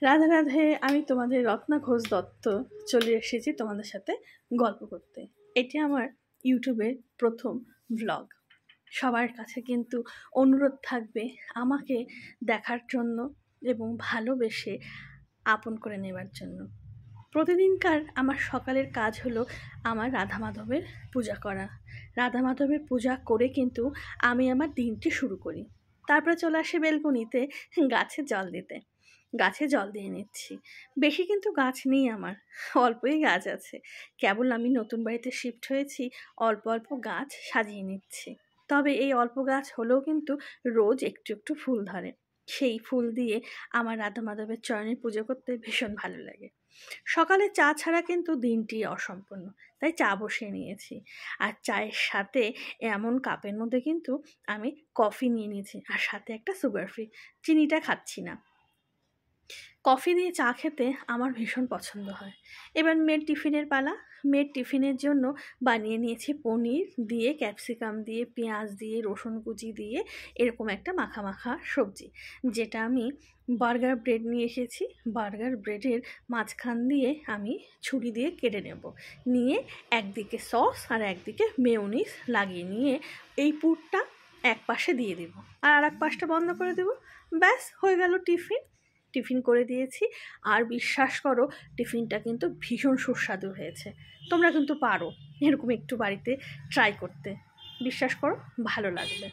রাধে রাধে। আমি তোমাদের রত্না ঘোষ দত্ত চলে এসেছি তোমাদের সাথে গল্প করতে। এটি আমার ইউটিউবের প্রথম ব্লগ। সবার কাছে কিন্তু অনুরোধ থাকবে আমাকে দেখার জন্য এবং ভালোবেসে আপন করে নেবার জন্য। প্রতিদিনকার আমার সকালের কাজ হলো আমার রাধা মাধবের পূজা করা। রাধা মাধবের পূজা করে কিন্তু আমি আমার দিনটি শুরু করি। তারপরে চলে আসে বেলকনিতে গাছে জল দিতে। গাছে জল দিয়ে নিচ্ছি। বেশি কিন্তু গাছ নেই আমার, অল্পই গাছ আছে। কেবল আমি নতুন বাড়িতে শিফট হয়েছি, অল্প অল্প গাছ সাজিয়ে নিচ্ছি। তবে এই অল্প গাছ হলেও কিন্তু রোজ একটু একটু ফুল ধরে। সেই ফুল দিয়ে আমার রাধা মাধবের চরণের পুজো করতে ভীষণ ভালো লাগে। সকালে চা ছাড়া কিন্তু দিনটি অসম্পূর্ণ, তাই চা বসিয়ে নিয়েছি। আর চায়ের সাথে এমন কাপের মধ্যে কিন্তু আমি কফি নিয়ে নিয়েছি, আর সাথে একটা সুগার ফ্রি। চিনিটা খাচ্ছি না। কফি দিয়ে চা খেতে আমার ভীষণ পছন্দ হয়। এবার মেয়ের টিফিনের পালা। মেয়ের টিফিনের জন্য বানিয়ে নিয়েছি পনির দিয়ে, ক্যাপসিকাম দিয়ে, পেঁয়াজ দিয়ে, রসুন কুচি দিয়ে এরকম একটা মাখা মাখা সবজি, যেটা আমি বার্গার ব্রেড নিয়ে এসেছি। বার্গার ব্রেডের মাঝখান দিয়ে আমি ছুরি দিয়ে কেটে নেব, নিয়ে একদিকে সস আর একদিকে মেয়োনিজ লাগিয়ে নিয়ে এই পুরটা এক পাশে দিয়ে দেব, আর এক পাশটা বন্ধ করে দেব। ব্যাস হয়ে গেল টিফিন করে দিয়েছি। আর বিশ্বাস করো, টিফিনটা কিন্তু ভীষণ সুস্বাদু হয়েছে। তোমরা কিন্তু পারো এরকম একটু বাড়িতে ট্রাই করতে, বিশ্বাস করো ভালো লাগবে।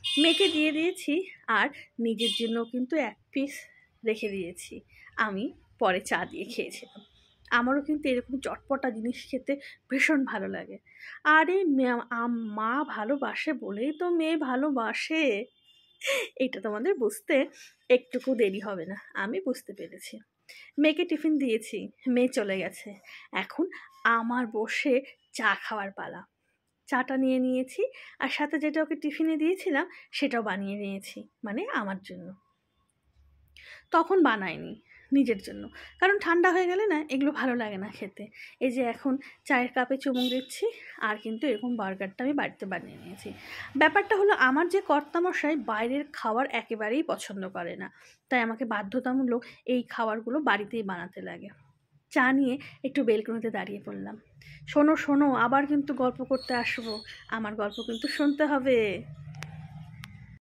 মেয়েকে দিয়ে দিয়েছি, আর নিজের জন্য কিন্তু এক পিস রেখে দিয়েছি। আমি পরে চা দিয়ে খেয়েছিলাম। আমারও কিন্তু এরকম চটপটা জিনিস খেতে ভীষণ ভালো লাগে। আরে মা ভালোবাসে বলেই তো মেয়ে ভালোবাসে। এটা তোমাদের বুঝতে একটুকু দেরি হবে না, আমি বুঝতে পেরেছি। মেয়েকে টিফিন দিয়েছি, মেয়ে চলে গেছে। এখন আমার বসে চা খাওয়ার পালা। চাটা নিয়ে নিয়েছি, আর সাথে যেটা ওকে টিফিনে দিয়েছিলাম সেটাও বানিয়ে নিয়েছি, মানে আমার জন্য। তখন বানাইনি, নিজের জন্য, কারণ ঠান্ডা হয়ে গেলে না এগুলো ভালো লাগে না খেতে। এই যে এখন চায়ের কাপে চুমুক দিচ্ছি, আর কিন্তু এরকম বার্গারটা আমি বাড়িতে বানিয়ে নিয়েছি। ব্যাপারটা হলো, আমার যে কর্তামশাই বাইরের খাবার একেবারেই পছন্দ করে না, তাই আমাকে বাধ্যতামূলক এই খাবারগুলো বাড়িতেই বানাতে লাগে। চা নিয়ে একটু বেলকনিতে দাঁড়িয়ে পড়লাম। শোনো শোনো, আবার কিন্তু গল্প করতে আসবো, আমার গল্প কিন্তু শুনতে হবে।